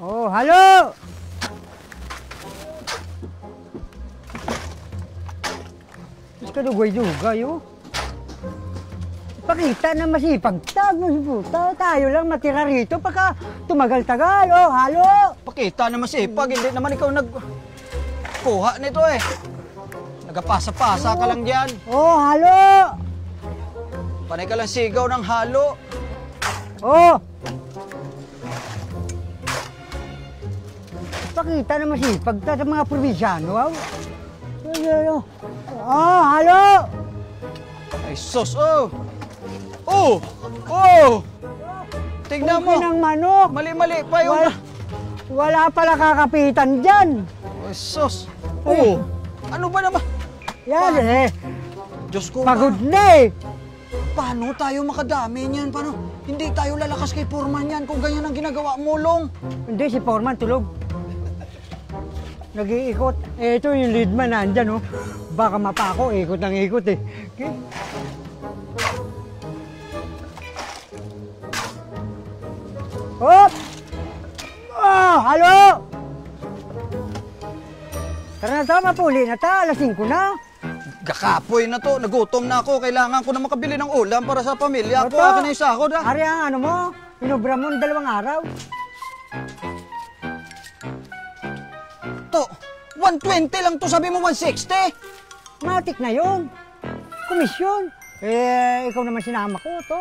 Oh, halo! Mas kadugay-dugay, oh. Pakita na masipag puta. Tayo lang matira rito pagka tumagal-tagal, oh, halo! Pakita na masipag, hindi naman ikaw nagkuha nito eh. Nagapasa-pasa ka lang dyan. Oh, halo! Panay ka lang sigaw ng halo. Oh! Pakita na masipag sa mga probinsyano, oh. Oh, halo! Ay, sus, oh! Oh! Oh! Tignan mo. Ng manok. Mali-mali pa yung... Wala pala kakapitan dyan. Ay, sus. Oh! Ano ba naman? Yan eh. Diyos ko. Pagod na eh. Paano tayo makadami niyan? Paano? Hindi tayo lalakas kay Foreman yan kung ganyan ang ginagawa mo, Long. Hindi, si Foreman tulog. Nag-iikot. Eh, ito yung leadman nandyan, oh. Baka mapako, ikot ng ikot eh. Okay. Hop! Oh, halo! Tara na ta, mapuli na ta. Alas 5 na. Gakapoy na to. Nagutom na ako. Kailangan ko na makabili ng ulam para sa pamilya ko. Akin na yung sahod, ha? Ari ang ano mo, inubra mo ng 2 araw. To, 120 lang to. Sabi mo 160. Matik na yun. Komisyon. Eh, ikaw naman sinama ko, to.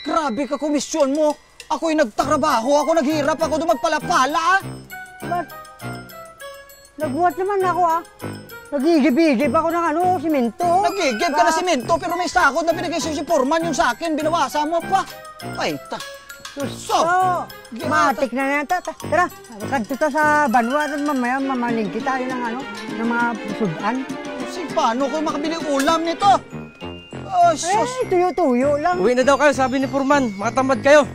Grabe ka komisyon mo. Ako'y nagtatrabaho. Ako naghirap. Ako doon magpalapala, ah. Ba't? Nagbuhat naman ako, ah. Nagigib-igib ako ng ano, simento. Nagigib ka na simento, pero may sakot na binigay sa'yo si Foreman yung sa akin. Binawasan mo pa. Ay, So, matik na yan. Tara, kadto ta sa Banwa at mamaya mamaling kita yun ng ano, ng mga sudan. Si paano ko makabili ulam nito? Oh, sus. Eh, tuyo-tuyo lang. Uwi na daw kayo, sabi ni Foreman. Makatamad kayo.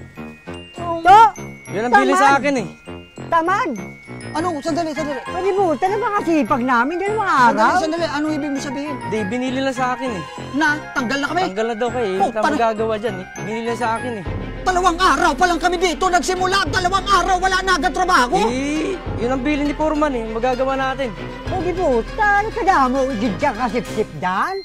To! Yan ang bili sa akin eh. Tamad! Ano? Sandali. Palibutan na mga sipag namin, dyan mga araw. Sandali. Anong ibig mo sabihin? Di, binili lang sa akin eh. Na, tanggal na kami? Tanggal na daw kayo eh. Oh, Hindi magagawa dyan eh. Binili lang sa akin eh. 2 araw pa lang kami dito. Nagsimula. 2 araw. Wala na agad trabaho. Eh, yun ang bili ni Foreman eh. Magagawa natin. Palibutan, kadamo, igid ka kasip-sip dyan.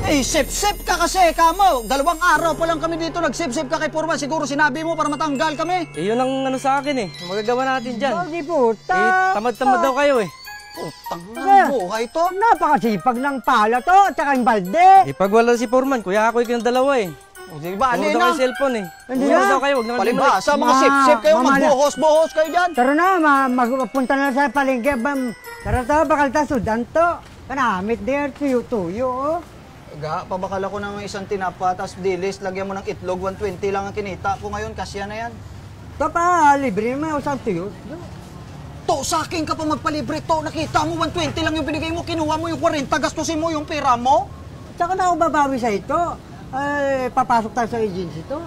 Eh, sip-sip ka kasi, kamo. 2 araw pa lang kami dito. Nag-sip-sip ka kay Foreman. Siguro sinabi mo para matanggal kami. Eh, yun ang ano sa akin eh. Magagawa natin dyan. Palibutan. Eh, tamad-tamad daw kayo eh. Putang na buhay to. Napakasipag ng pala to, at saka yung balde. Eh, pag wala si Foreman, kuya ako yung dalawa eh. O, di ba? Ano Huwag yun daw na? kayo cellphone eh. Hindi Huwag na. daw kayo, huwag naman Palibasa, mga sip-sip kayo. Magbuhos-buhos kayo dyan. Tara na, magpunta na sa palengke. Tara to, bakal ta, sudan to. Kanamit there, tuyo-tuyo, oh. Pabakal ako ng isang tinapa, tapos dilis, lagyan mo ng itlog, 120 lang ang kinita ko ngayon, kasya na yan. Ito pa, libre naman ako sa tuyo. To, sa akin ka pa magpalibre to, nakita mo 120 lang yung binigay mo, kinuha mo yung 40, gastusin mo yung pera mo. Tsaka na ako babawi sa ito. Ay, papasok tayo sa agency to.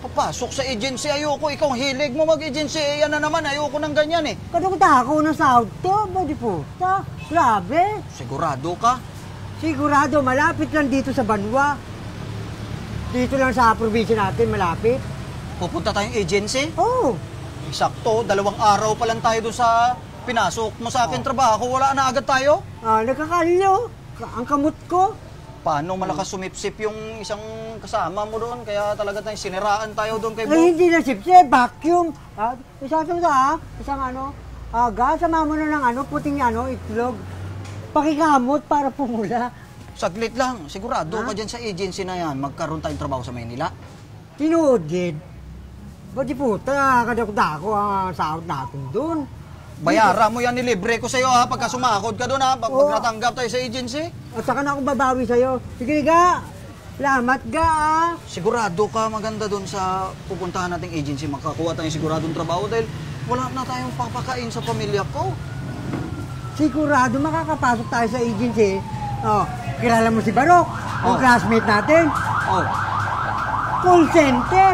Papasok sa agency, ayoko, ikaw hilig mo mag-agency, yan na naman, ayoko ng ganyan eh. Kadukta ako ng sahod to, body po. Grabe. Sigurado ka? Sigurado, malapit lang dito sa Banwa. Dito lang sa probinsya natin, malapit. Pupunta tayong agency? Oh, Eksakto, 2 araw pa lang tayo doon sa pinasok mo sa akin trabaho, wala na agad tayo? nagkakalyo. Ang kamot ko. Paano malakas sumipsip yung isang kasama mo doon, kaya talaga tayong siniraan tayo doon kay Ay, Bob. hindi na sipsip, vacuum. Isang ano, gas, sama mo na ng ano, puting ano, itlog. Pakikamot para pumula. Saglit lang, sigurado ka dyan sa agency na yan, magkaroon tayong trabaho sa Maynila. Tinuod din. Ba't di puta, kadakda ko ang sahod natin doon. Bayaran mo yan, nilibre ko sa'yo ha, pagka sumakod ka doon ha, pag natanggap tayo sa agency. At saka na ako babawi sa'yo. Sige ga, salamat ga ah. Sigurado ka maganda doon sa pupuntahan nating agency, makakuha tayong siguradong trabaho dahil wala na tayong papakain sa pamilya ko. Sigurado makakapasok tayo sa agency. Oh, kilala mo si Barok, ang classmate natin. Oh, Call center.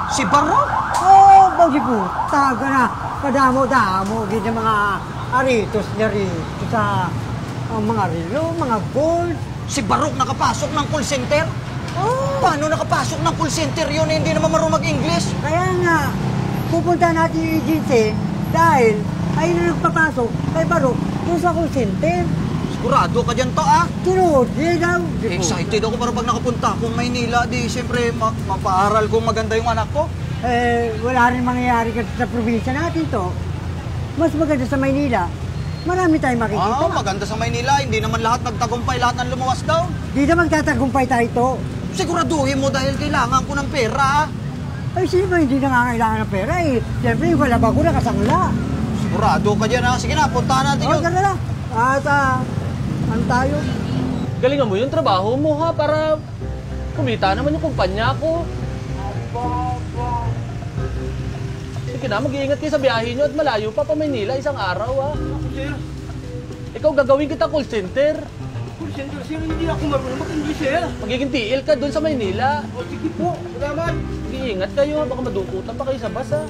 si Barok? Oh, bagi puta ka na. Kadamo-damo, gina mga aritos niya rito sa mga relo, mga gold. Si Barok nakapasok ng call center? Oh, Paano nakapasok ng call center yun? Hindi naman marunong mag-English. kaya nga, pupunta natin yung agency, Dahil, ayun na nagpapasok kay Barok doon sa call center. Sigurado ka dyan to, ah. Tunood, di daw. Excited ako para pag nakapunta akong Maynila, di siyempre mapaaral kong maganda yung anak ko. Wala rin mangyayari kasi sa probinsya natin to. Mas maganda sa Maynila. Marami tayong makikita. Maganda sa Maynila, hindi naman lahat nagtagumpay, lahat ng lumuwas daw. Di na magtatagumpay tayo to. Siguraduhin mo dahil kailangan ko ng pera, ah. Ay, sino ba hindi nangangailangan ng pera eh? Siyempre, yung kalabag ko nakasangla. Sigurado ka dyan, ha? Sige na, puntahan natin yun. Tara na. At, ano tayo? Galingan mo yung trabaho mo ha, para kumita naman yung kumpanya ko. Sige na, mag-iingat kayo sa biyahe nyo at malayo pa Maynila isang araw ha. Ikaw gagawin kita call center. Call center, sir, hindi ako marunong mag-English, sir. Magiging TL ka doon sa Maynila. O, sige po, salamat. Mag-iingat kayo ha, baka madukutan pa kayo sa bus ha.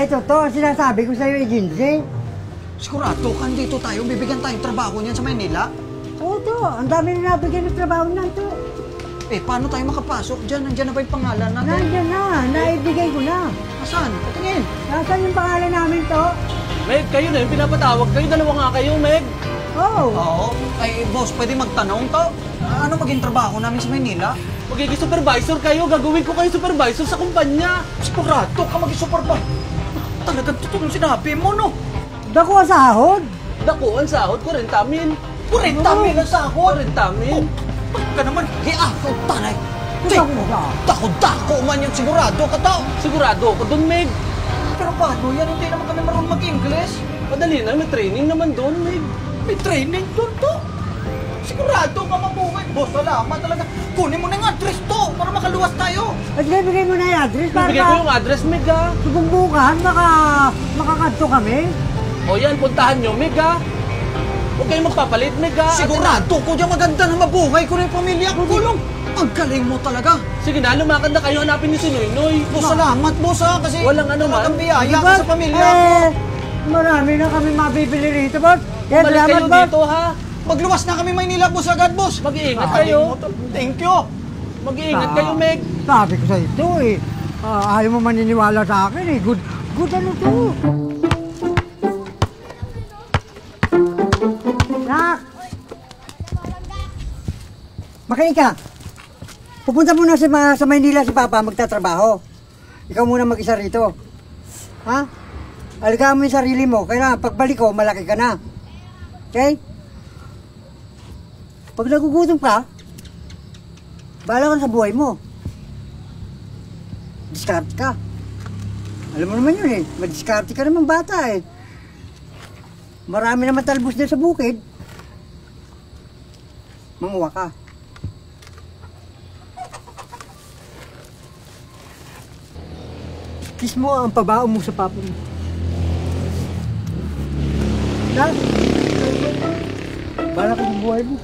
To, ang sinasabi ko sa'yo, agency. Sigurado ka, dito tayo, bibigyan tayong trabaho niyan sa Maynila. Oo, to. Ang dami na nabigyan ng trabaho na ito. Paano tayo makapasok dyan? Nandiyan na ba yung pangalan natin? Nandiyan na. Naibigay ko na. Asan? Patingin. Nasaan yung pangalan namin to? Meg, kayo na yung pinapatawag kayo. Dalawa nga kayo, Meg. Oo. Oo. Ay, boss, pwede magtanong to? Ano maging trabaho namin sa Maynila? Magiging supervisor kayo. Gagawin ko kayo supervisor sa kumpanya. Sigurado ka maging supervisor. Talagang totoo yung sinabi mo, no? Dako ang sahod. Dako, ang sahod ko rin tamin. 40 mil ang sahod. Tamin. Ka naman, ako, tanay. Dako mo ba? Dako man yung sigurado ka daw. Sigurado ako doon, Meg. Pero paano yan? Hindi naman kami marunong mag-English. Madali na, may training naman doon, Meg. May training doon to. Sigurado ka mabuhay. Boss, salamat talaga. Kunin mo na yung address to para makaluwas tayo. At bibigay mo na yung address para Bibigay ko yung address, Meg, ha. subumbukan, makakadto kami. O yan, puntahan nyo, Meg, ha. Huwag kayong magpapalit, Meg, ha. Sigurado ko dyan maganda na mabuhay ko na yung pamilya ko. Kulong. Ang galing mo talaga. Sige na, lumakad na kayo, hanapin niyo si Noynoy. Boss, salamat, boss, ha. Kasi Walang ano man. talagang biyaya Diba? ka sa pamilya ko. Marami na kami mabibili rito, boss. Yan, Balik salamat, kayo boss. dito, ha. Magluwas na kami Maynila, boss, agad, boss. Mag-iingat Galing kayo. mo to. Thank you. Mag-iingat kayo, Meg. Sabi ko sa ito eh. Ayaw mo maniniwala sa akin eh. Good ano to. Nak! Makinig ka. Pupunta muna sa Maynila si Papa magtatrabaho. Ikaw muna mag-isa rito. Ha? Alagaan mo yung sarili mo. Kaya pagbalik ko, malaki ka na. Okay? Pag nagugutom ka, bahala ka sa buhay mo. Diskarte ka. Alam mo naman yun eh. Madiskarte ka naman bata eh. Marami naman talbos din sa bukid. Manguha ka. Kiss mo ang pabao mo sa papa mo. Dad, bahala ka sa buhay mo.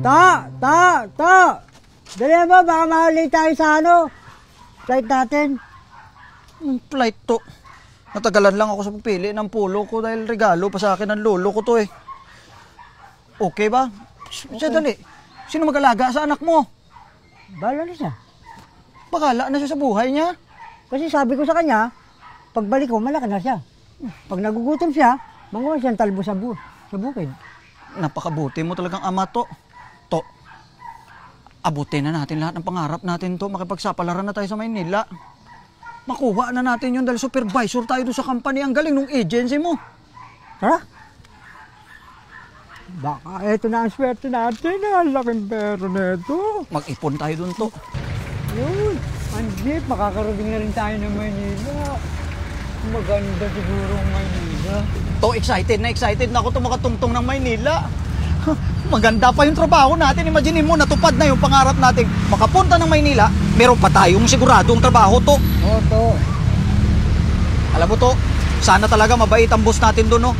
Ta! Dali ba, baka mahuli tayo sa flight natin. Flight to. Natagalan lang ako sa pupili ng pulo ko dahil regalo pa sa akin ng lolo ko to eh. Okay ba? Siya dali. Sino mag-alaga sa anak mo? Bahala na siya. Bakala na siya sa buhay niya. Kasi sabi ko sa kanya, pagbalik ko, malaki na siya. Pag nagugutom siya, manguha siyang talbo sa bukid. Napakabuti mo talagang ama to. To, abutin na natin lahat ng pangarap natin to. Makipagsapalaran na tayo sa Maynila. Makuha na natin yun dahil supervisor tayo doon sa company. Ang galing nung agency mo. Tara! Baka eto na ang swerte natin. Ang laking pera na ito. Mag-ipon tayo doon to. Yun, Anjit, makakarating na rin tayo ng Maynila. Maganda siguro ang Maynila. To, excited na ako to makatungtong ng Maynila. Maganda pa yung trabaho natin. Imagine mo, natupad na yung pangarap natin. Makapunta ng Maynila, meron pa tayong siguradong trabaho to. Oo, to. Alam mo to, sana talaga mabait ang boss natin doon, no?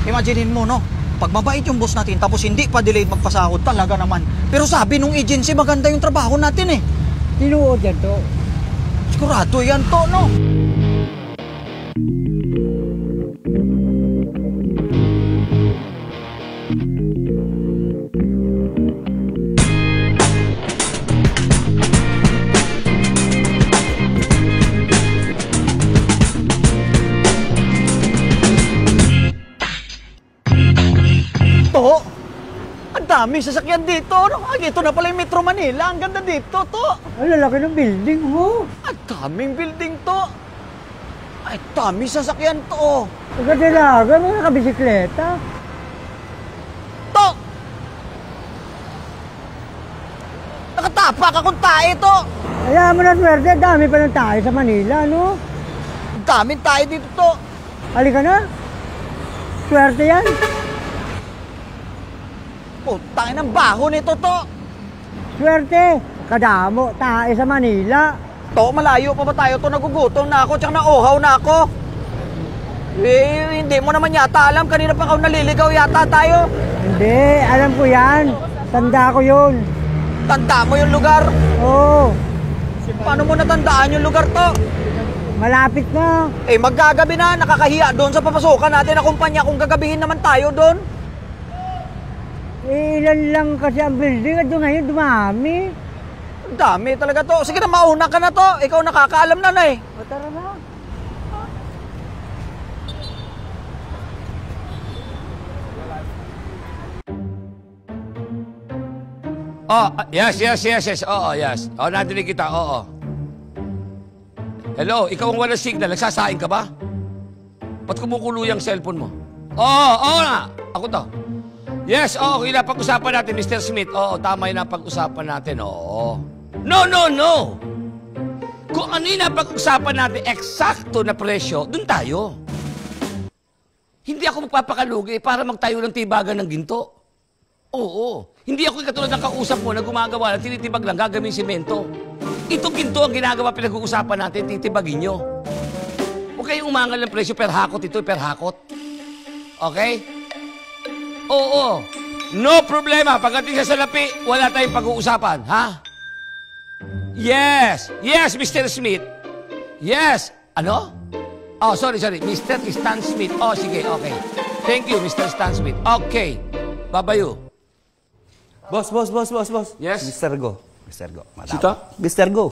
Imagine mo, no? Pag mabait yung boss natin, tapos hindi pa delayed magpasahod, talaga naman. Pero sabi nung agency, maganda yung trabaho natin eh. Tinuod yan to. Sigurado yan to, no? dami sasakyan dito. Ito na pala yung Metro Manila. Ang ganda dito, to. Ang lalaki ng building mo. Ang daming building to. Ay, dami sasakyan to. Ang ganda mga kabisikleta. To! Nakatapak akong tae to. Kaya mo na swerte, dami pa ng tayo sa Manila, no? Ang daming tae dito to. Halika na. Swerte yan. Putang ng baho nito to. Swerte. Kadamo, tayo sa Manila. To, malayo pa ba tayo to? Nagugutom na ako, tsaka nauhaw na ako. Eh, hindi mo naman yata alam. Kanina pa ako naliligaw yata tayo. Hindi, alam ko yan. Tanda ko yun. Tanda mo yung lugar. Oo, Paano mo natandaan yung lugar to? malapit na. Eh, maggagabi na. Nakakahiya doon sa papasukan natin na kumpanya kung gagabihin naman tayo doon. Eh, ilan lang kasi ang building at doon ngayon dumami. Ang dami talaga to. Sige na, mauna ka na to. Ikaw nakakaalam na eh. O tara na. Oh, yes. Oo, yes. Oh, nadinig kita. Oo. Hello, ikaw ang walang signal. Nagsasaing ka ba? Ba't kumukulo yung cellphone mo? Oo na. Ako to. Yes, okay na. Pag-usapan natin, Mr. Smith. Oo, tama yun ang pag-usapan natin. Oo. No. Kung ano yun ang pag-usapan natin, eksakto na presyo, dun tayo. Hindi ako magpapakalugi para magtayo ng tibagan ng ginto. Oo. Hindi ako katulad ng kausap mo na gumagawa ng tinitibag lang, gagawin simento. Itong ginto ang ginagawa pinag-uusapan natin, titibagin nyo. Huwag kayong umangal ng presyo per hakot. Ito per hakot. Okay? Oo. No problema. Pagdating sa salapi, wala tayong pag-uusapan. Ha? Yes, Mr. Smith. Yes. Ano? Oh, sorry. Mr. Stan Smith. Oh, sige, okay. Thank you, Mr. Stan Smith. Okay. Babayo. Boss. Yes? Mr. Go. Madam. Sito? Mr. Go.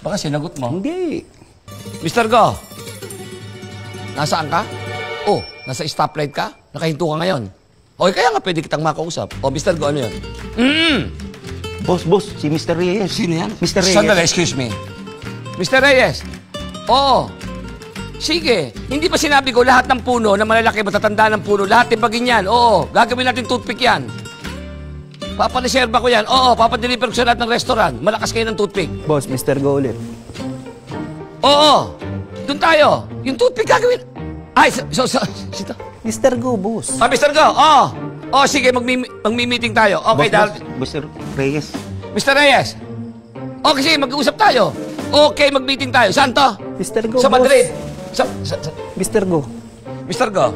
Baka sinagot mo. Hindi. Mr. Go. Nasaan ka? Oh, nasa stoplight ka? Nakahinto ka ngayon. Okay, kaya nga pwede kitang makausap. Oh, Mr. Go, ano yun? Boss, si Mr. Reyes. Sino yan? Mr. Reyes. Sandali, excuse me. Mr. Reyes. Oo. Sige. Hindi ba sinabi ko lahat ng puno na malalaki, matatanda ng puno, lahat tibagin yan? Oo. Gagawin natin toothpick yan. Papaliserba ko yan. Oo, papadeliver ko sa lahat ng restaurant. Malakas kayo ng toothpick. Boss, Mr. Go ulit. Oo. Doon tayo. Yung toothpick gagawin. Ay, sito. Mr. Go, boss. Ah, Mr. Go. Oo. Oo, sige, magmi-meeting tayo. Okay, dahil... Mr. Reyes. Mr. Reyes. Okay, sige, mag-uusap tayo. Okay, mag-meeting tayo. Saan to? Mr. Go, Sa boss. Madrid. Mr. Go. Mr. Go.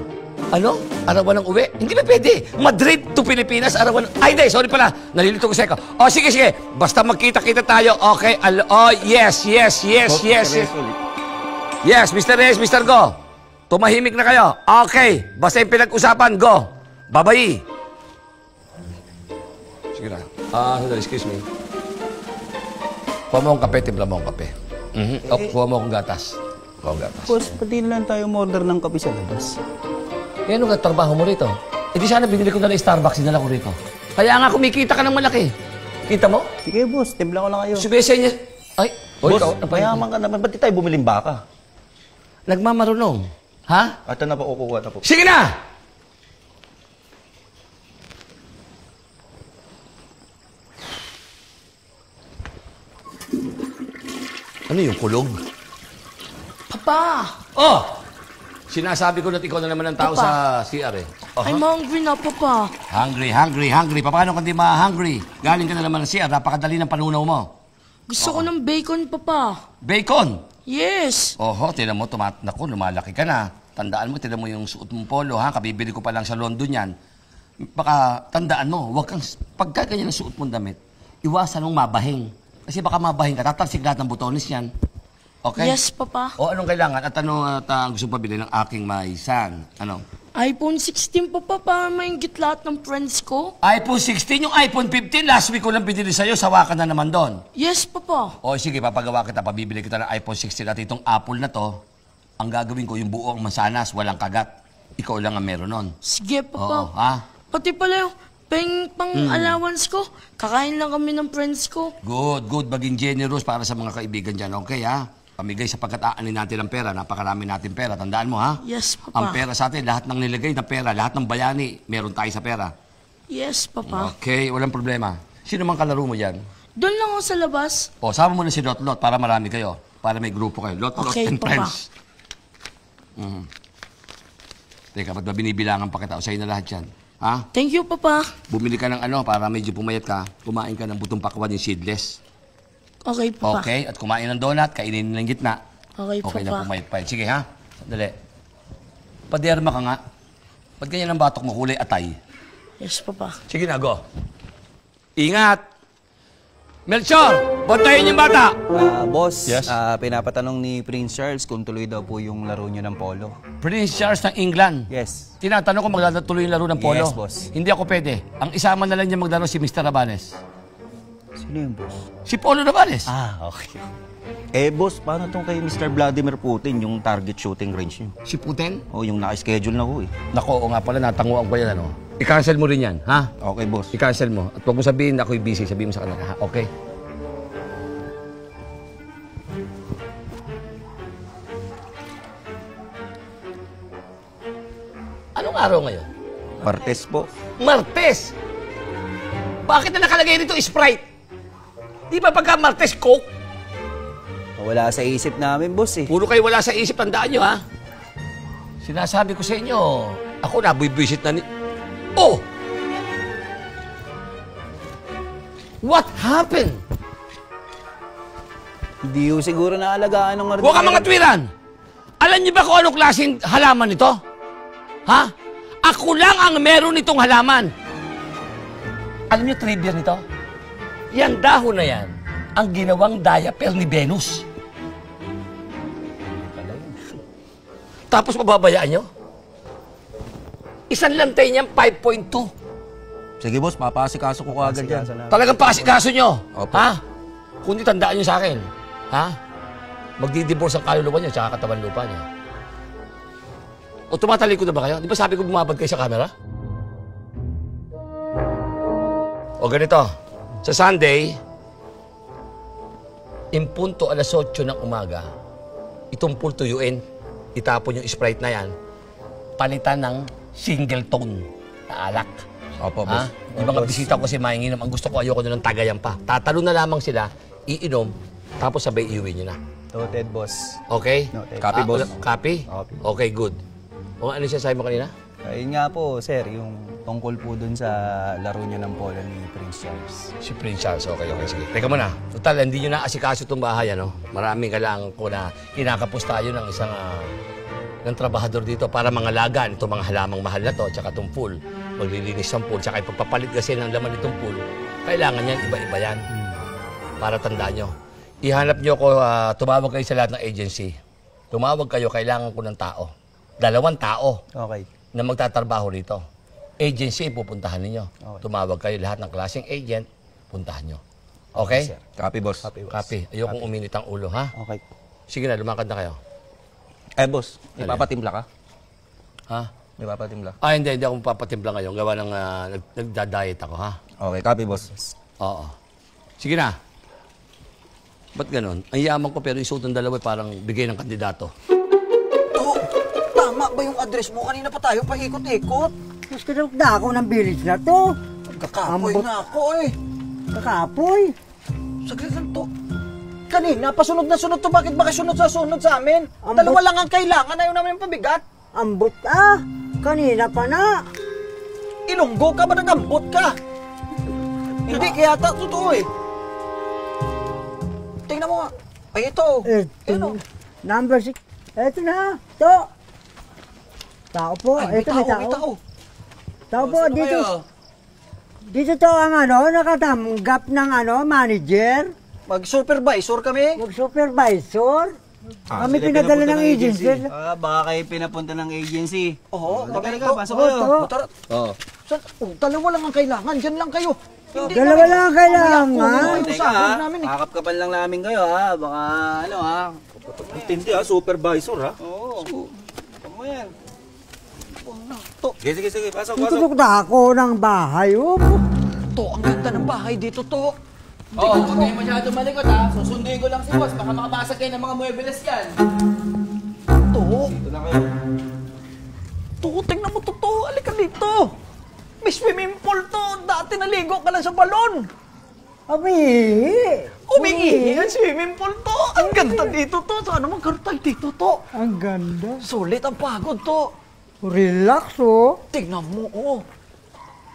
Ano? Arawan ng uwi? Hindi ba pwede? Madrid to Pilipinas, arawan... Ay, di, sorry pala. Nalilito ko seko. O, sige. Basta magkita-kita tayo. Okay. Yes. Yes, Mr. Reyes, Mr. Go. Tumahimik na kayo. Okay. Basta yung pinag-usapan, go. Babayi. Sige na. Sandali, excuse me. Kuha mo akong kape, timpla mo akong kape. Kuha mo akong gatas. Boss, pati na lang tayo order ng kape sa labas. Eh, ano ka trabaho mo rito? Eh, di sana binili ko na lang Starbucks, dinala ko rito. Kaya nga kumikita ka ng malaki. Kita mo? Sige, boss. Timpla ko lang kayo. Subesa niya... Ay, Boss, ikaw, mayaman ka naman. Ba't di tayo bumiling baka? nagmamarunong. Ha? Ito na po, kukuha na po. Sige na! Ano yung kulog? Papa, Oh! Sinasabi ko na ikaw na naman ang tao sa CR eh. I'm hungry na, Papa. Hungry. Paano kung di ma-hungry? Galing ka na naman ng CR, napakadali ng panunaw mo. Gusto ko ng bacon, Papa. Bacon! Yes. Oho, tinan mo, naku, lumalaki ka na. Tandaan mo, tinan mo yung suot mong polo, ha? Kabibili ko pa lang sa London yan. Baka tandaan mo, huwag kang, pagka ganyan ang suot mong damit, iwasan mong mabahing. Kasi baka mabahing ka, tatarsik lahat ng butones yan. Okay? Yes, Papa. O anong kailangan? At gusto pabili ng aking maisan? Ano? iPhone 16, Papa, para maingit lahat ng friends ko. iPhone 16, yung iPhone 15, last week ko lang binili sa'yo, sawa ka na naman doon. Yes, Papa. O sige, papagawa kita, pabibili kita ng iPhone 16 at itong Apple na to, ang gagawin ko, yung buong mansanas, walang kagat. Ikaw lang ang meron nun. Sige, Oo, Papa. ha? Pati pala Pang allowance ko. Kakain lang kami ng friends ko. Good, good. Maging generous para sa mga kaibigan dyan. Okay, ha? Pamigay sapagkat aanin natin ang pera. Napakarami natin pera. Tandaan mo, ha? Yes, Papa. Ang pera sa atin, lahat ng nilagay na pera, lahat ng bayani, meron tayo sa pera. Yes, Papa. Okay, walang problema. Sino mang kalaro mo dyan? Doon lang ako sa labas. O, sama mo na si Lot-Lot para marami kayo. Para may grupo kayo. Lot-Lot Okay, and Papa. friends. Teka, ba't ba binibilangan pa kita? O sa'yo na lahat yan. Ha? Thank you, Papa. Bumili ka ng ano para medyo pumayat ka. Kumain ka ng butong pakwan yung seedless. Okay, Papa. Okay? At kumain ng donut, kainin ng gitna. Okay, Okay na Papa. pumayat pa yun. Sige, ha? Sandali. Paderma ka nga. Ba't ganyan ang batok mo? Kulay atay. Yes, Papa. Sige na, go. Ingat! Melchor! Bantayin yung bata! Boss, Yes? pinapatanong ni Prince Charles kung tuloy daw po yung laro niyo ng polo. Prince Charles ng England. Yes. Tinatanong ko maglalatuloy yung laro ng polo. Yes, boss. Hindi ako pwede. Ang isama na lang niya maglaro si Mr. Rabanes. Sino yung boss? Si Polo Rabanes. Okay. Boss, paano tong kay Mr. Vladimir Putin, yung target shooting range niyo? Si Putin? Yung naka-schedule na ko eh. Nako, nga pala, natanguan ko yan, ano? I-cancel mo rin yan, ha? Okay, boss. I-cancel mo. At huwag mo sabihin na ako'y busy. Sabihin mo sa kanila, ha? Okay? Anong araw ngayon? Martes po. Martes! Bakit na nakalagay rito Sprite? Di ba pagka Martes, Coke? Wala sa isip namin, boss eh. Puro kayo wala sa isip, tandaan nyo, ha? Sinasabi ko sa inyo, ako nabuibisit na ni... Oh! What happened? Hindi yung siguro naalagaan ng Huwag ka mga twiran! Alam niyo ba kung anong klaseng halaman ito? Ha? Ako lang ang meron nitong halaman. Alam niyo trivia nito? Yan dahon na yan, ang ginawang diaper ni Venus. Tapos mababayaan nyo? Isang lantay niyan, 5.2. Sige, boss, papasikaso ko kaagad yan. Talagang pakasikaso nyo. Opo. Ha? Kundi tandaan nyo sa akin. Ha? Magdi-divorce ang kaluluwa nyo tsaka katawan lupa nyo. O tumatalikod na ba kayo? Di ba sabi ko bumabad kayo sa camera? O ganito. Sa Sunday, impunto 8:00 ng umaga, itong pultuyuin, itapon yung Sprite na yan, palitan ng single tone na alak. Opo, Ha? boss. Yung mga bisita ko si Mainginom, ang gusto ko ayoko na ng tagayan pa. Tatalo na lamang sila, iinom, tapos sabay iuwi nyo na. Noted, boss. Okay? Noted. Copy, boss. Copy? Copy. Okay, good. O ano siya sabi mo kanina? Ayun nga po, sir, yung tungkol po dun sa laro niya ng polo ni Prince Charles. Si Prince Charles, okay, sige. Teka muna, total, hindi nyo na asikaso itong bahay, ano? Maraming kailangan ko na kinakapos tayo ng isang ng trabahador dito para mangalagaan itong mga halamang mahal na to, tsaka itong pool. Maglilinis ng pool, tsaka ipagpapalit kasi ng laman itong pool. Kailangan yan, iba-iba yan. Para tandaan nyo. Ihanap nyo ko, tumawag kayo sa lahat ng agency. Tumawag kayo, kailangan ko ng tao. 2 tao Okay. na magtatrabaho rito. Agency, pupuntahan ninyo. Okay. Tumawag kayo lahat ng klaseng agent, puntahan nyo. Okay? Sir. Copy, boss. Copy. Ayokong uminit ang ulo, ha? Okay. Sige na, lumakad na kayo. Boss, may Ano yan? papatimpla ka? Ha? May papatimpla. Hindi ako papatimpla ngayon. Gawa ng nagda-diet ako, ha? Okay, copy, boss. Oo. Sige na. Ba't ganon? Ang yaman ko pero yung suot ng dalawa parang bigay ng kandidato. Tama ba yung address mo? Kanina pa tayo paikot-ikot. Mas kadawag na ako ng village na to. Kakapoy Ambot. na ako eh. Kakapoy. Saglit lang to. Kanina, pasunod na sunod to. Bakit ba kasunod sa sunod sa amin? Ambot. Dalawa lang ang kailangan. Ayaw namin yung pabigat. Ambot kanina pa na. Ilunggo ka ba nag-ambot ka? Hindi, kaya totoo eh. Tingnan mo nga. Ay, ito. Ayun, oh. Number 6. Eto na. To. Tao po. Ay, may Eto may tao, may tao. tao. Tao po, Sino dito. kayo? Dito to ang nakatanggap ng manager. Mag-supervisor kami. Mag-supervisor. Kami pinadala ng agency. Baka kayo pinapunta ng agency. Oo, Halika, ko. pasok Oo, kayo. to. Tara. Oo. Dalawa lang ang kailangan. Diyan lang kayo. Hindi Dalawa namin- lang ang kailangan. Mamaya Teka, sahod namin eh. kakapkapan lang namin kayo ha. Baka ano ha. Intindi ha, supervisor ha. Oo. Ano mo yan? To, Sige, pasok, Tutok na ako ng bahay, oh. to, ang ganda ng bahay dito, to. Oo, huwag kayo masyado malikot ha. Susunduin ko lang si boss. Baka makabasag kayo ng mga muebles yan. To. To, tingnan mo to, to. Halika dito. May swimming pool to. Dati naligo ka lang sa balon. Abihi. Umingi ang swimming pool to. Ang ganda dito, to. Sana magkaroon tayo dito, to. Ang ganda. Sulit ang pagod, to. Relax, oh. Tingnan mo, oh.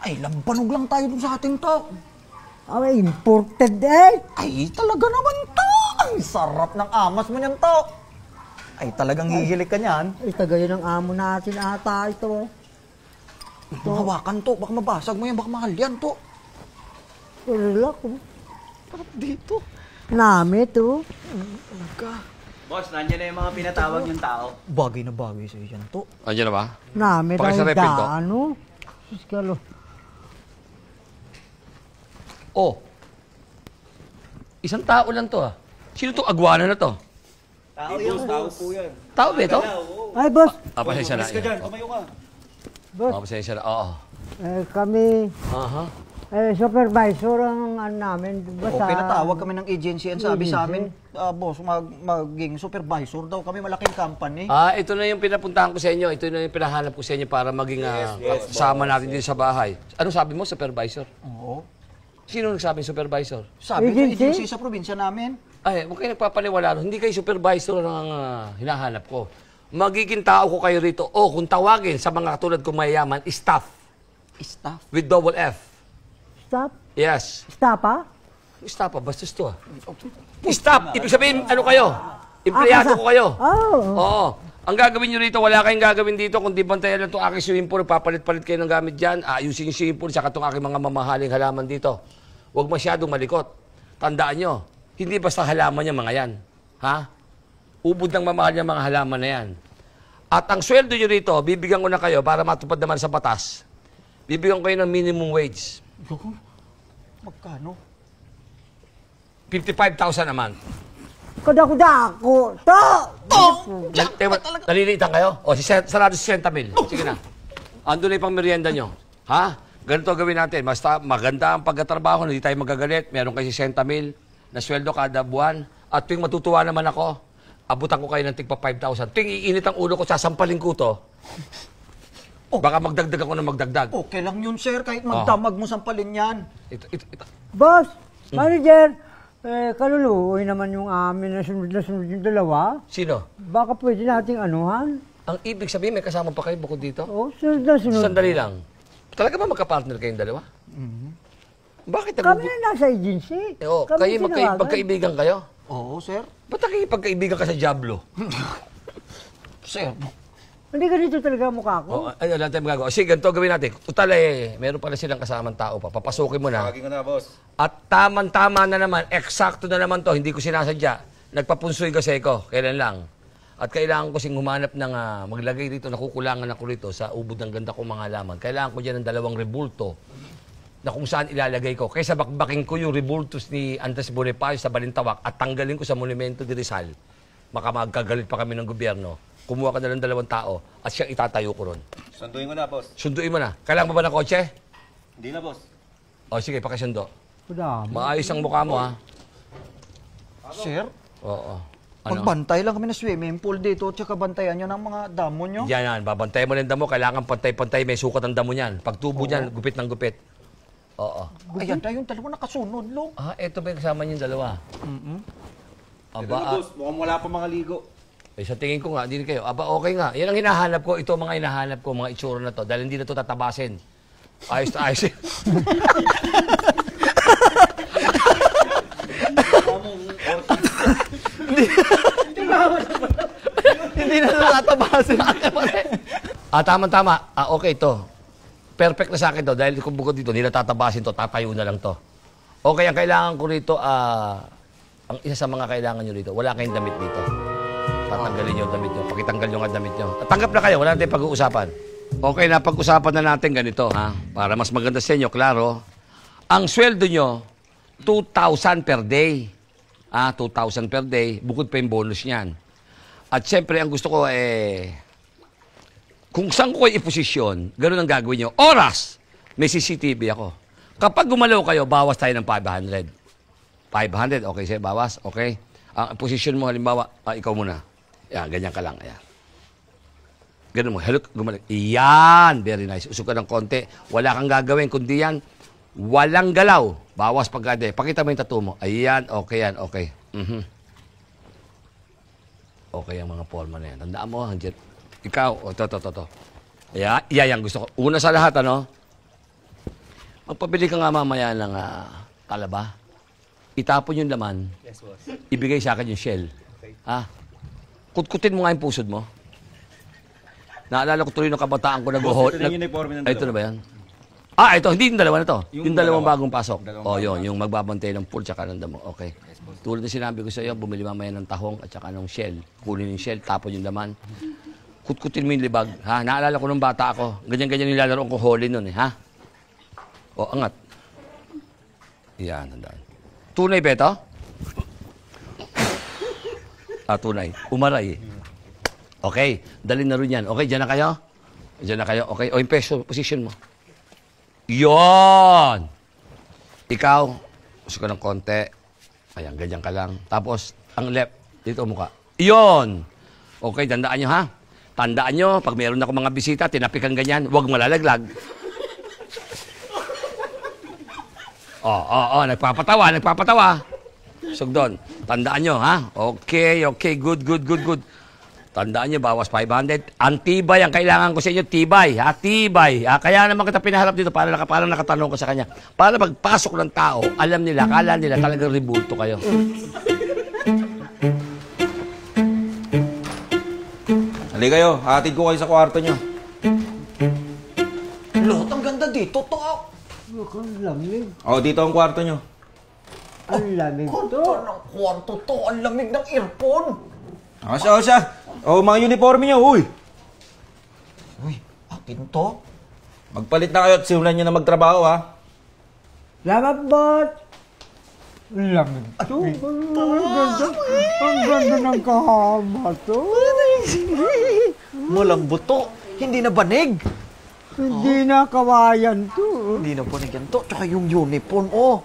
Ay, lambanog lang tayo dun sa atin, to. Ay, imported eh. Ay, talaga naman, to. Ang sarap ng amas mo niyan, to. Ay, talagang hihilig ka niyan. Ay, tagay ng amo natin ata ito. Ito, hawakan, to. Baka mabasag mo yan. Baka mahal yan, to. Relax, oh. Parang dito. Namit, oh. Talaga. Boss, nandiyan na yung mga pinatawag yung tao. Bagay na bagay sa'yo yan, to. Andiyan na ba? Namit ang Pakisarepin to. daano. Siskalo. Oh. Isang tao lang to, ah. Sino tong agwana na to? Tao po yan. Tao ba ito? Ay, boss. Pasensya na. Tumayo ka. Boss, Pasensya na. Oo. kami, Aha. supervisor ang ano namin. O, Basta, pinatawag kami ng agency and sabi sa amin, Agency? boss, maging supervisor daw kami, malaking company. Ito na yung pinapuntahan ko sa inyo. Ito na yung pinahanap ko sa inyo para maging kasama natin din sa bahay. Ano sabi mo, supervisor? Oo. Sino nagsabing supervisor? Sabi sa Agency? agency sa probinsya namin. Ay, huwag kayo nagpapaniwala. Hindi kayo supervisor ang hinahanap ko. Magiging tao ko kayo rito. O, kung tawagin sa mga katulad kong mayayaman, staff. Staff. With double F. Stop. Yes. Stop, ha? Staff pa, bastos to ah. Staff! Ibig sabihin, ano kayo? Empleyado ko kayo. Oh. Oo. Ang gagawin nyo rito, wala kayong gagawin dito kundi bantayan lang itong aking swimming pool. Papalit-palit kayo ng gamit dyan. Ayusin yung swimming pool, saka itong aking mga mamahaling halaman dito. Huwag masyadong malikot. Tandaan nyo, hindi basta halaman yung mga yan. Ha? Ubod ng mamahal yung mga halaman na yan. At ang sweldo nyo rito, bibigyan ko na kayo para matupad naman sa batas. Bibigyan ko kayo ng minimum wage. Magkano? 55,000 a month. Kadako-dako. To! Nalilitan kayo? O, sarado 60,000. Sige na. Ando na yung pang merienda nyo. Ha? Ganito gawin natin. Basta maganda ang pagkatrabaho, hindi tayo magagalit. Meron kayo 60,000 na sweldo kada buwan. At tuwing matutuwa naman ako, abutan ko kayo ng tigpa 5,000. Tuwing iinit ang ulo ko, sasampalin ko to. Baka magdagdag ako ng magdagdag. Okay lang yun, sir. Kahit magdamag mo sampalin yan. Ito. Boss, manager, kaluluoy naman yung amin na sunod yung dalawa. Sino? Baka pwede nating anuhan. Ang ibig sabihin, may kasama pa kayo bukod dito? Oh, sunod na sunod. Sandali lang. Talaga ba magka-partner kayong dalawa? Bakit Kami na nasa agency. Kami kayo tinawagan. magkaibigan kayo? Oo, sir. Ba't nakikipagkaibigan ka sa Diablo? Sir. Hindi ka dito talaga mukha ko. Ano lang tayo magagawa? Sige, ganito gawin natin. Total meron pala silang kasamang tao pa. Papasukin mo na. Tawagin ko na, boss. At tama-tama na naman, eksakto na naman to, hindi ko sinasadya. Nagpapunsoy kasi ko, kailan lang. At kailangan ko sing humanap ng maglagay rito, nakukulangan ako rito sa ubod ng ganda kong mga halaman. Kailangan ko dyan ng 2 rebulto na kung saan ilalagay ko. Kaysa bakbaking ko yung rebultos ni Andres Bonifacio sa Balintawak at tanggalin ko sa Monumento de Rizal, magkagalit pa kami ng gobyerno. Kumuha ka na ng 2 tao at siyang itatayo ko ron. Sunduin ko na, boss. Sunduin mo na. Kailangan mo ba ng kotse? Hindi na, boss. O sige, pakisundo. Madami. Maayos ang mukha mo, ha? Sir, Oo. magbantay lang kami ng swimming pool dito, tsaka bantayan nyo ng mga damo nyo. Yan. Babantay mo ng damo. Kailangan pantay-pantay. May sukat ang damo niyan. Pag tubo niyan, gupit ng gupit. Oo. Ayan na yung dalawa nakasunod, lo. Eto ba yung kasama niyong dalawa? Ito na, boss. Mukhang wala pa mga ligo. Sa tingin ko nga, hindi kayo. Okay nga. Yan ang hinahanap ko. Ito ang mga hinahanap ko, mga itsura na to. Dahil hindi na to tatabasin. Ayos na ayos. Hindi na natatabasin. Tama-tama. Okay to. Perfect na sa akin to. Dahil kung bukod dito, hindi na tatabasin to. Tatayo na lang to. Okay, ang kailangan ko rito, ang isa sa mga kailangan nyo rito, wala kayong damit dito. Tatanggalin nyo ang damit nyo. Pakitanggal nyo ang damit nyo. At tanggap na kayo. Wala natin pag-uusapan. Okay, napag-usapan na natin ganito, ha? Para mas maganda sa inyo, klaro. Ang sweldo nyo, 2,000 per day. 2,000 per day. Bukod pa yung bonus niyan. At siyempre, ang gusto ko, kung saan ko kayo iposisyon, ganun ang gagawin nyo. Oras, may CCTV ako. Kapag gumalaw kayo, bawas tayo ng 500. 500, okay sir, bawas, okay. Ang posisyon mo, halimbawa, ikaw muna. Yan, ganyan ka lang, ayan. Ganun mo, hello, gumalaw. Yan, very nice. Usok ka ng konti. Wala kang gagawin, kundi yan, walang galaw. Bawas pagkade. Pakita mo yung tattoo mo. Ayan, okay yan, okay. Okay ang mga forma na yan. Tandaan mo, ikaw, to. Ayan, yan gusto ko. Una sa lahat, ano? Magpabili ka nga mamaya ng talaba. Itapon yung laman. Yes, boss. Ibigay sa akin yung shell. Okay. Ha? Kutkutin mo nga yung pusod mo. Naalala ko tuloy ng kabataan ko nag-hold. Ito na ba yan? Ito. Hindi yung dalawa na to. Yung dalawang bagong pasok. Yun. Yung magbabantay ng pool tsaka ng damo. Okay. Yes, tulad na sinabi ko sa iyo, bumili mamaya ng tahong at tsaka ng shell. Kunin yung shell, tapon yung laman. Kutkutin mo yung libag. Ha? Naalala ko nung bata ako. Ganyan-ganyan yung lalaroon ko hole nun eh. Ha? Angat. Yan, tandaan. Tunay ba ito? Tunay. Umaray eh. Okay, dalhin na rin yan. Okay, dyan na kayo? Dyan na kayo. Okay, yung position mo. Yon! Ikaw, gusto ka ng konti. Ayan, ganyan ka lang. Tapos, ang left, dito mukha. Yon! Okay, tandaan nyo ha. Tandaan nyo, pag meron ako mga bisita, tinapik ang ganyan, huwag malalaglag. Nagpapatawa. Sugdon, tandaan nyo ha. Okay, good. Tandaan nyo, bawas 500. Ang tibay, ang kailangan ko sa inyo, tibay. Tibay. Kaya naman kita pinaharap dito, parang nakatanong ko sa kanya. Para magpasok ng tao, alam nila, akala nila talagang ribulto kayo. Halika kayo, hatid ko kayo sa kwarto nyo. Lot, ang ganda dito, to. Ang lamig. Dito ang kwarto nyo. Ang lamig to. Ng kwarto to, ang lamig ng earphone. Siya. Mga uniforme nyo, uy. Akin to? Magpalit na kayo at simulan nyo na magtrabaho, ha? Salamat, bot. Ang lamig to. Ang ganda ng kahama to. Malambot to. Hindi na banig. Hindi na kawayan to. Hindi na banig yan to. Tsaka yung uniform, oh.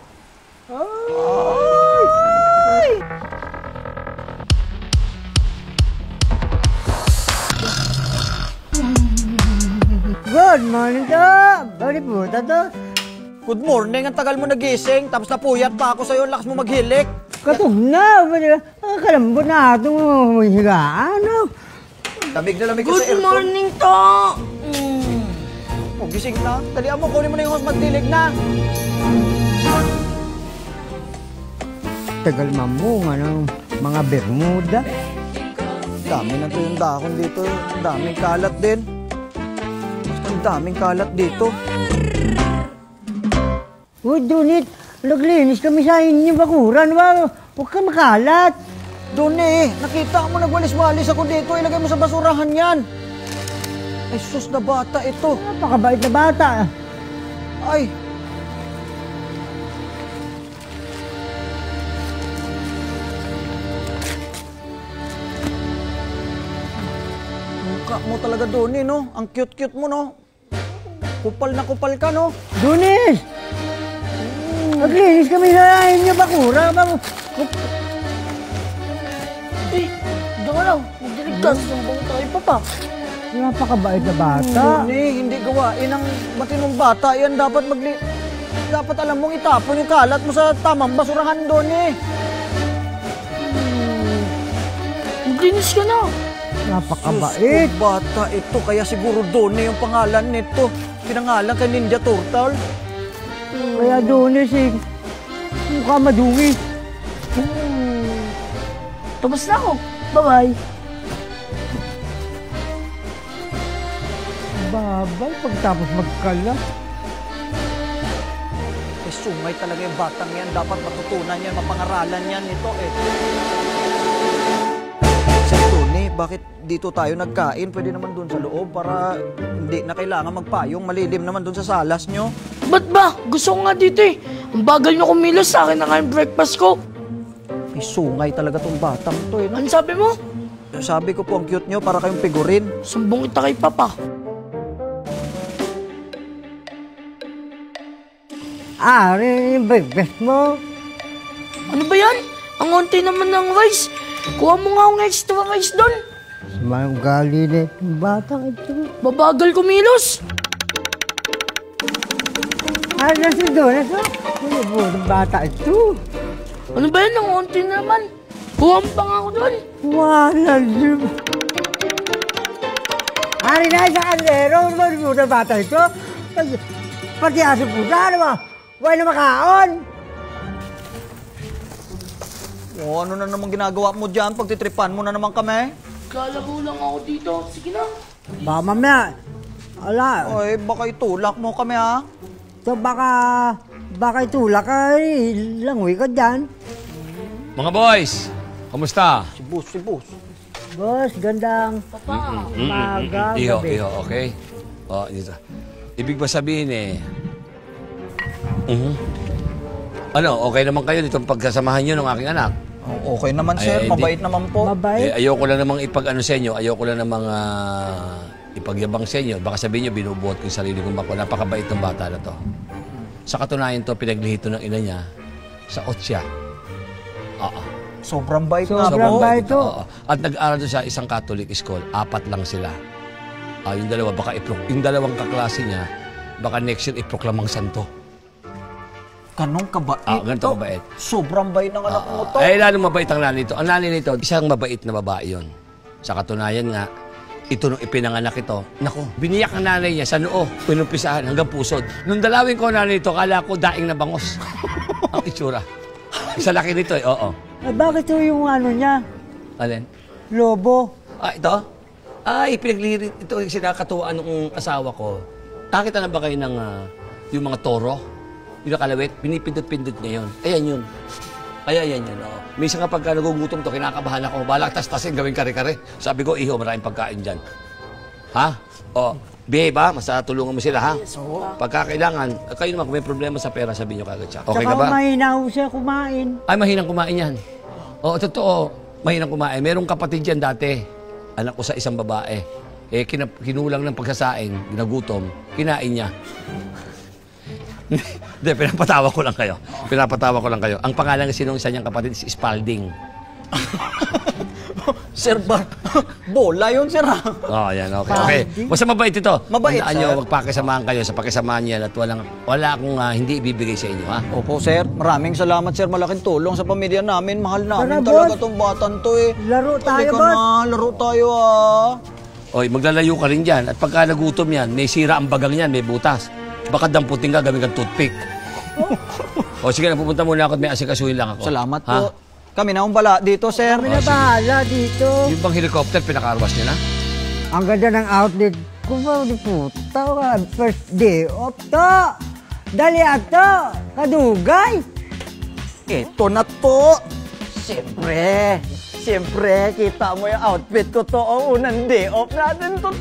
Good morning to. Bakit puta to? Good morning. Ang tagal mo nagising. Tapos napuyat pa ako sa'yo. Lakas mo maghilik. Katong na. Ang kalambot na itong higaan. Lamig na lamig ka sa Good aircon. morning, to! Gising na. Dalihan mo. Kunin mo na yung hose. Magdilig na. Tagal mamunga ng mga Bermuda. Dami na to yung dahon dito. Daming kalat din. Ang daming kalat dito. Dunit, naglinis kami sa inyo bakuran. Huwag ka makalat. Doon nakita mo nagwalis-walis ako dito. Ilagay mo sa basurahan yan. Ay, sus na bata ito. Napakabait na bata. Ay. Mukha mo talaga doon no? Ang cute-cute mo, no? Kupal na kupal ka, no? Dunis! Naglinis kami sa inyo bakura. Diyan ka lang. Magdiligtas. Sumbong tayo, papa. Napakabait na bata. Hindi gawain ng matinong bata. Yan dapat dapat alam mong itapon yung kalat mo sa tamang basurahan doon Maglinis ka na. Napakabait. Sus, bata ito. Kaya siguro doon yung pangalan nito. Pinangalan kay Ninja Turtle. Kaya Dunis mukha madungi. Tapos na ako. Bye-bye. Babay pagtapos magkalat. Sungay talaga yung batang yan. Dapat matutunan yan, mapangaralan yan ito Sir Tony, bakit dito tayo nagkain? Pwede naman dun sa loob para hindi na kailangan magpayong. Malilim naman dun sa salas nyo. Ba't ba? Gusto ko nga dito Ang bagal nyo kumilos sa akin na kain breakfast ko. May sungay talaga tong batang to Ano sabi mo? Sabi ko po ang cute nyo para kayong figurin. Sumbong kita kay papa. Ari, yung breakfast mo. Ano ba yan? Ang onti naman ng rice. Kuha mo nga akong extra rice doon. Sumayang gali na itong batang ito. Babagal kumilos. Ay, nasa doon, nasa. Ano po, itong bata ito. Ano ba yan? Ang onti naman. Kuha mo pa nga ako doon. Wala yun. Ari na sa kandero, ano po itong bata ito? Pati aso po na, ano ba? Huwag na makaon. O, ano na naman ginagawa mo dyan? Pagtitripan mo na naman kami? Kalaro lang ako dito. Sige na. Baka mamaya, ala, Oy, baka itulak mo kami ha? so baka itulak ka, langoy ka dyan. Mga boys, kumusta? Si Boss. Boss, gandang umaga, Iho, gabi. okay? O, dito. Ibig ba sabihin ano, okay naman kayo dito pagkasamahan nyo ng aking anak? Oh, okay naman, sir. Ay, Mabait naman po. Mabait. Ayoko lang namang ipag-ano sa inyo, ayoko lang namang ipagyabang sa inyo. Baka sabihin nyo, binubuhat ko yung sarili kong bako. Napakabait ng bata na to. Sa katunayan to, pinaglihito ng ina niya sa Otsia. Oo. Sobrang bait nga Sobrang po. bait to. Oo. At nag-aaral doon sa isang Catholic school. 4 lang sila. Yung dalawa, baka yung dalawang kaklase niya, baka next year iproklamang santo. Ganong kabait. Ganito kabait. Sobrang bait ng anak mo to. Ay, lalong mabait ang nanay nito. Ang nanay nito, isang mabait na babae yon. Sa katunayan nga, ito nung ipinanganak ito, naku, biniyak ang nanay niya sa noo, pinumpisahan hanggang pusod. Nung dalawin ko ang nanay nito, kala ko daing na bangos. Ang itsura. Sa laki nito oo. Bakit ito yung ano niya? Alin? Lobo. Ito? Pinaglirit. Ito yung sinakatuwaan ng asawa ko. Nakita na ba kayo ng yung mga toro? Yung nakalawit, pinipindot-pindot niya yun. Ayan yun. Ayan yun. Oo. Minsan kapag nagugutom to, kinakabahan ako. Balak tas-tasin gawing kare-kare. Sabi ko, iho, maraming pagkain dyan. Ha? O, behave ha? Masatulungan mo sila ha? Pagka kailangan, kayo naman kung may problema sa pera, sabihin nyo kagad siya. Okay ka ba? Saka mahina ho siya kumain. Ay, mahinang kumain yan. Oo, totoo. Mahinang kumain. Merong kapatid yan dati. Anak ko sa isang babae. Kinulang ng pagsasaing, nagutom, kinain niya. Hindi, pinapatawa ko lang kayo. Ang pangalan ng sinong isa niyang kapatid si Spalding. Sir, bola yun, sir ha? Yan, okay. Basta mabait ito. Mabait, Tandaan sir. nyo, magpakisamahan kayo sa pakisamahan yan at wala akong hindi ibibigay sa inyo, ha? Opo, sir. Maraming salamat, sir. Malaking tulong sa pamilya namin. Mahal namin Tara, talaga boss. tong batan to eh. Laro tayo, Halika boss. na, laro tayo ah. Oy, maglalayo ka rin dyan. At pagka nagutom yan, may sira ang bagang yan, may butas. Baka damputin ka, gamit kang toothpick. O sige na, pupunta muna ako at may asikasuhin lang ako. Salamat Ha? po. Kami na bala dito, sir. Kami na bahala dito. Yung bang helicopter, pinakarwas niya na? Ang ganda ng outlet ko ba, puta ka. First day off to. Dali ato. Kadugay. Ito na to. Siyempre, kita mo yung outfit ko to. O unang day off natin to.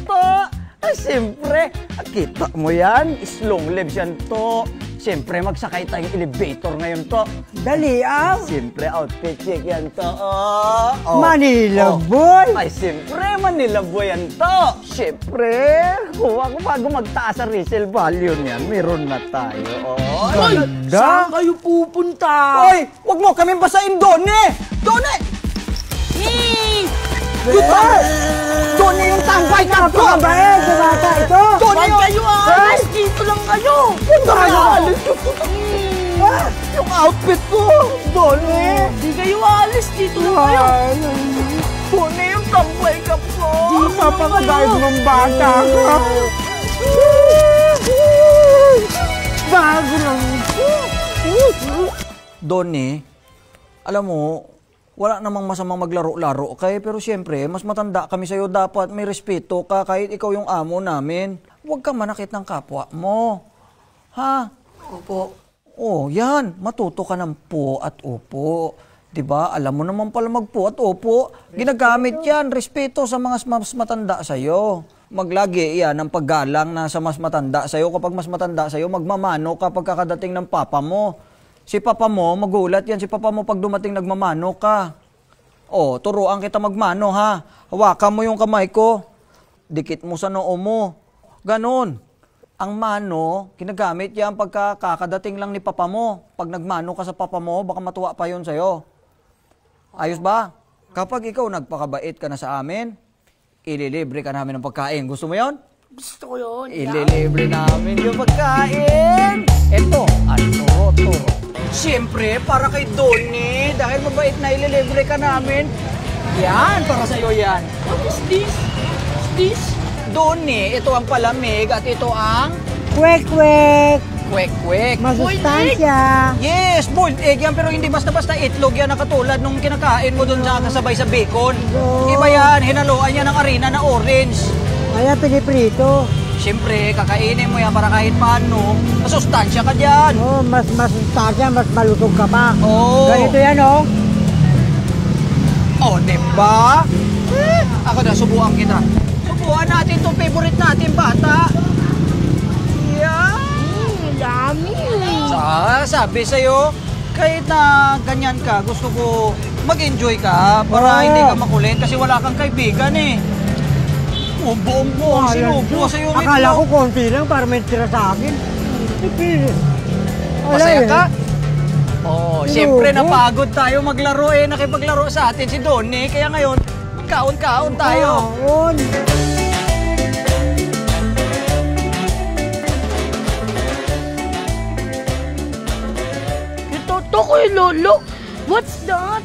Siyempre, kita mo yan. Long lives yan to. Siyempre, magsakay tayong elevator ngayon to. Dali ah. Siyempre, outfit check yan to. Manila boy. Ay, siyempre, Manila boy yan to. Siyempre, kuha ko bago magtaas sa resale value niyan. Meron na tayo. Hoy! Saan kayo pupunta? Oy, wag mo kami basahin, Donnie! Donnie! Donnie yung tambay ka to! Napakabait sa bata ito. Huwag kayo aalis! Dito lang kayo! Huwag kayo aalis! Yung outfit ko! Donnie! Di kayo aalis! Dito lang kayo! Donnie yung tambay ka po! Napakabait mong bata ka. Bago lang ito. Donnie, alam mo, wala namang masamang maglaro-laro kay, pero siyempre, mas matanda kami sa'yo, dapat may respeto ka kahit ikaw yung amo namin. Huwag kang manakit ng kapwa mo. Ha? Opo. Oh, yan. Matuto ka ng po at opo. 'Di ba? Alam mo naman pala magpo at opo. Ginagamit yan, respeto sa mga mas matanda sa'yo. Maglagi yan ng paggalang na sa mas matanda sa'yo. Kapag mas matanda sa'yo, magmamano kapag kakadating ng papa mo. Si papa mo, magulat yan. Si papa mo pag dumating nagmamano ka. Oh, turuan kita magmano ha. Hawakan mo yung kamay ko. Dikit mo sa noo mo. Ganon. ang mano, ginagamit yan pagka kakadating lang ni papa mo. Pag nagmano ka sa papa mo, baka matuwa pa yun sa'yo. Ayos ba? Kapag ikaw nagpakabait ka na sa amin, ililibre ka namin ng pagkain. Gusto mo yon? Gusto ko yun. Ililibre namin yung pagkain. Ito, ang turo-turo. Siyempre, para kay Donnie, dahil mabait na ililibre ka namin, yan, para sa'yo yan. What is this? What's this? Donnie, ito ang palamig at ito ang Kwek-kwek! kwek-kwek. Masustansya! Yes, boiled egg yan, pero hindi basta-basta itlog yan na katulad nung kinakain mo doon sa kasabay sa bacon. Oo. Iba yan, hinaluan yan ng harina na orange. Kaya piniprito. Siyempre, kakainin mo yan para kahit paano, masustansya ka dyan. Oh, mas masustansya, mas malusog ka pa. Oo. Ganito yan, oh. Oh, diba? Ako na, subukan kita. Subukan natin itong favorite natin, bata. Yan. Dami. Sabi sa'yo, kahit na ganyan ka, gusto ko mag-enjoy ka para Oo. hindi ka makulit kasi wala kang kaibigan eh. Oh, buong-buong sinubo sa'yo. Akala ko konti lang para may tira sa akin. Masaya ka? Sinubo. Oh, siyempre napagod tayo maglaro eh. Nakipaglaro sa atin si Donnie. Kaya ngayon, kaon-kaon tayo. Kaon. Ito ko yung lolo. What's that?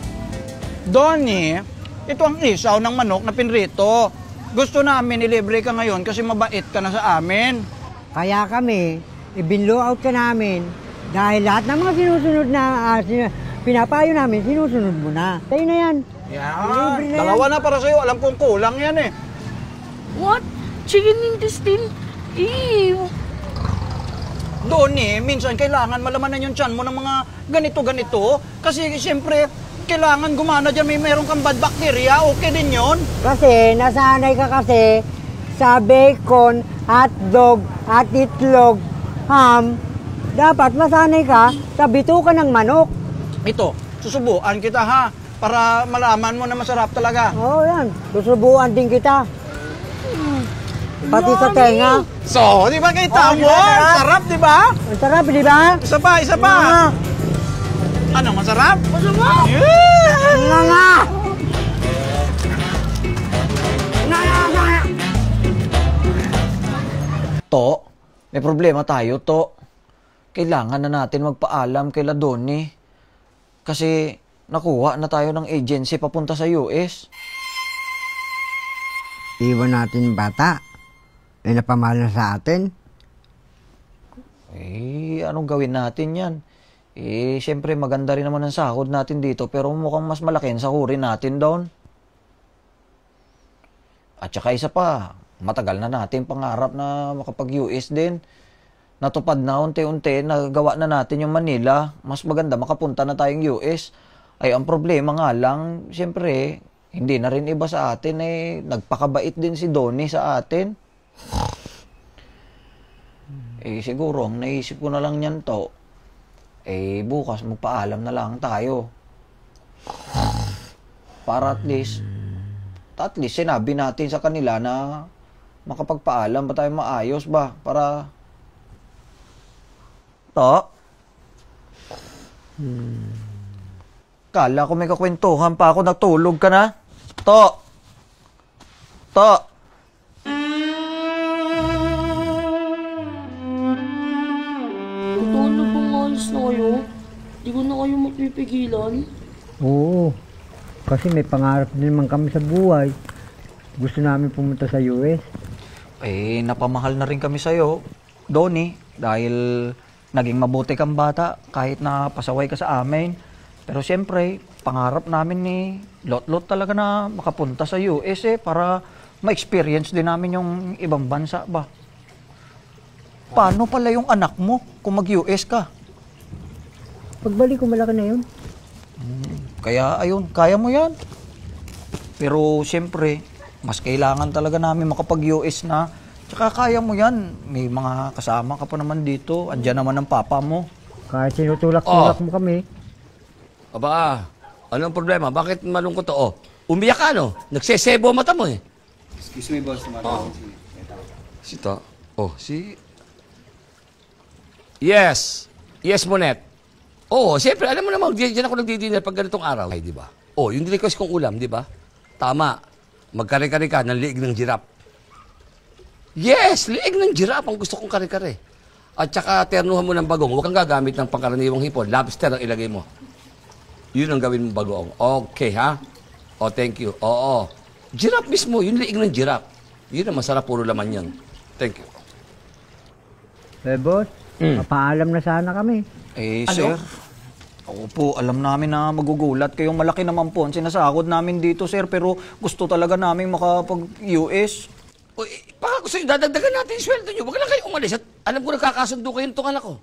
Donnie, ito ang isaw ng manok na pinrito. Gusto namin ilibre ka ngayon kasi mabait ka na sa amin. Kaya kami, ibinlow out ka namin dahil lahat ng mga sinusunod na pinapayo namin, sinusunod mo na. Tayo na yan. Libre na yan. Dalawa na para sa'yo. Alam kong kulang yan eh. What? Chicken intestine? Ew. Donnie, minsan kailangan malamanan yung tiyan mo ng mga ganito-ganito. Kasi siyempre, kailangan gumana dyan. Meron kang bad bacteria. Okay din yon. Kasi nasanay ka kasi sa bacon, hotdog, at itlog, ham. Dapat masanay ka sa bituka ng manok. Ito, susubuan kita ha. Para malaman mo na masarap talaga. Oo, yan. Susubuan din kita. Pati sa tenga. So, di ba kita mo? Sarap, di ba? Ang sarap, di ba? Isa pa, isa pa. Ano, masarap? Masama. Nga nga! To, may problema tayo, To. Kailangan na natin magpaalam kay Donnie. Kasi nakuha na tayo ng agency papunta sa US. Iwan natin yung bata. Eh, napamahal na sa atin. Eh, anong gawin natin yan? Eh, siyempre maganda rin naman ang sahod natin dito pero mukhang mas malaki ang sahurin natin doon. At saka isa pa, matagal na natin pangarap na makapag-US din. Natupad na unti-unti, nagawa na natin yung Manila. Mas maganda makapunta na tayong US. Ay, ang problema nga lang, siyempre, hindi na rin iba sa atin eh. Nagpakabait din si Donnie sa atin. Eh, siguro, ang naisip ko na lang yan, To. Eh, bukas magpaalam na lang tayo. Para at least sinabi natin sa kanila na makapagpaalam ba tayo maayos ba? Para, To? Kala ko may kakwentuhan pa ako, natulog ka na? To? To? Totoo na bang alis na kayo? Di ko na kayo mapipigilan. Oo. Kasi may pangarap din naman kami sa buhay. Gusto namin pumunta sa US. Eh, napamahal na rin kami sa'yo, Donnie, dahil naging mabuti kang bata kahit na pasaway ka sa amin. Pero siyempre, pangarap namin ni Lot-Lot talaga na makapunta sa US para ma-experience din namin yung ibang bansa ba. Paano pala yung anak mo kung mag-US ka? Pagbalik ko, malaki na yun. Kaya ayun, kaya mo yan. Pero siyempre, mas kailangan talaga namin makapag-US na. Tsaka kaya mo yan. May mga kasama ka pa naman dito. Andiyan naman ang papa mo. Kahit sinutulak-tulak mo kami. Aba, anong problema? Bakit malungkot to? Oh, umiyak ka, no? Nagsesebo mata mo eh. Excuse me, boss. Si To. Oh, si... Yes. Yes, Monet. Oo, siyempre, alam mo naman, diyan ako nagdi-dinner pag ganitong araw. Ay, di ba? Oh, yung request kong ulam, di ba? Tama. Magkare-kare ka ng liig ng girap. Yes, liig ng girap ang gusto kong kare-kare. At saka ternuhan mo ng bagong. Huwag kang gagamit ng pangkaraniwang hipon. Lobster ang ilagay mo. Yun ang gawin mong bagoong. Okay, ha? Oh, thank you. Oo. Girap mismo, yung liig ng girap. Yun ang masarap, puro laman yan. Thank you. Boss, mapaalam na sana kami. Sir. Ako po, alam namin na magugulat kayong malaki naman po ang sinasahod namin dito, sir. Pero gusto talaga namin makapag-US. O, baka gusto nyo, dadagdagan natin yung sweldo nyo. Huwag lang kayo umalis at alam ko nagkakasundo kayo nitong anak ko.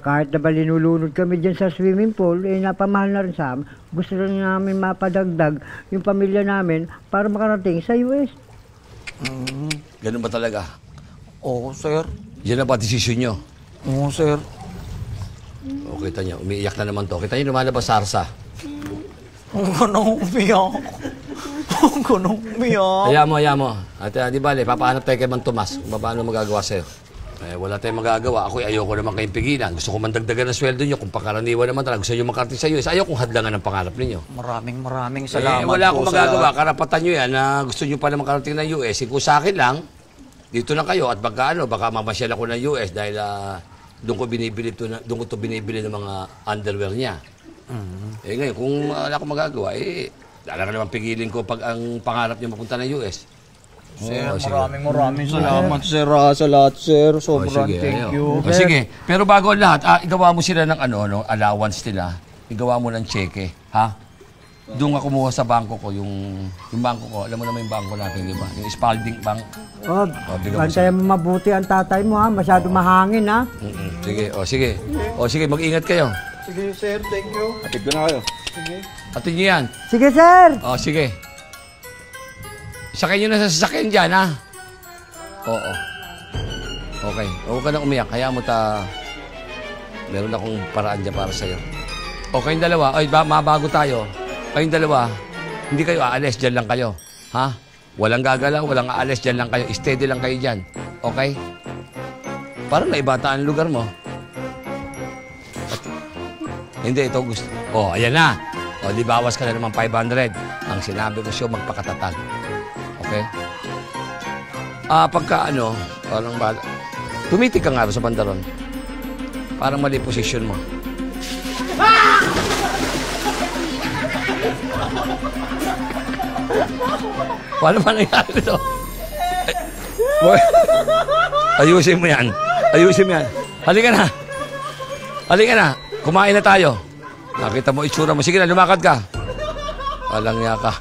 Kahit na ba linulunod kami dyan sa swimming pool, napamahal na rin sa amin. Gusto rin namin mapadagdag yung pamilya namin para makarating sa US. Ganun ba talaga? Oo, sir. Yan na ba desisyon nyo? Oo, sir. O, kita nyo, umiiyak na naman to. Kita nyo lumalabas sarsa. Huwag ka nang umiyak. Huwag ka nang umiyak. Hayaan mo. At di bale, papahanap tayo kay Mang Tomas kung paano magagawa sa'yo. Wala tayong magagawa. Ako ayoko naman kayong pigilan. Gusto ko mandagdagan ng sweldo nyo. Kung pangkaraniwan naman talaga, gusto nyo makarating sa US. Ayaw kung hadlangan ng pangarap ninyo. Maraming salamat wala po, akong magagawa. Karapatan nyo yan na gusto nyo pa na makarating ng US. Kung sa akin lang, dito lang kayo. At baka mamasyal ako ng US dahil doon ko binibili ng mga underwear niya. Ngayon, kung wala akong magagawa, talaga naman pigilin ko pag ang pangarap niya mapunta ng US. Sir, maraming salamat, sir. Sa lahat, sir. Sobrang thank you. Sige, pero bago ang lahat, igawa mo sila ng allowance nila. Igawa mo ng cheque, ha? Doon nga kumuha sa bangko ko, yung bangko ko. Alam mo naman yung bangko natin, di ba? Yung Spalding Bank. Bantayan mo mabuti ang tatay mo, ha? Masyado mahangin, ha? Sige, mag-ingat kayo. Sige, sir. Thank you. Atid ko na kayo. Atid niyo yan. Sige, sir! Sige. Sakay nyo na sa sasakyan dyan, ha? Oo. Okay. Huwag ka nang umiyak. Kaya mo meron akong paraan dyan para sa'yo. O kayong dalawa, mabago tayo. Kayong dalawa, hindi kayo aalis, dyan lang kayo. Ha? Walang gagalaw, walang aalis, dyan lang kayo. Steady lang kayo dyan. Okay? Parang naibata ang lugar mo. Hindi, ito gusto. Ayan na. Di bawas ka na naman 500. Ang sinabi ko siya, magpakatatag. Okay? Pagka parang tumitig ka nga sa pantalon. Parang mali posisyon mo. Paano ba nangyari ito? Ayusin mo yan. Halika na. Kumain na tayo. Nakita mo itsura mo. Sige na, lumakad ka. Walang niya ka.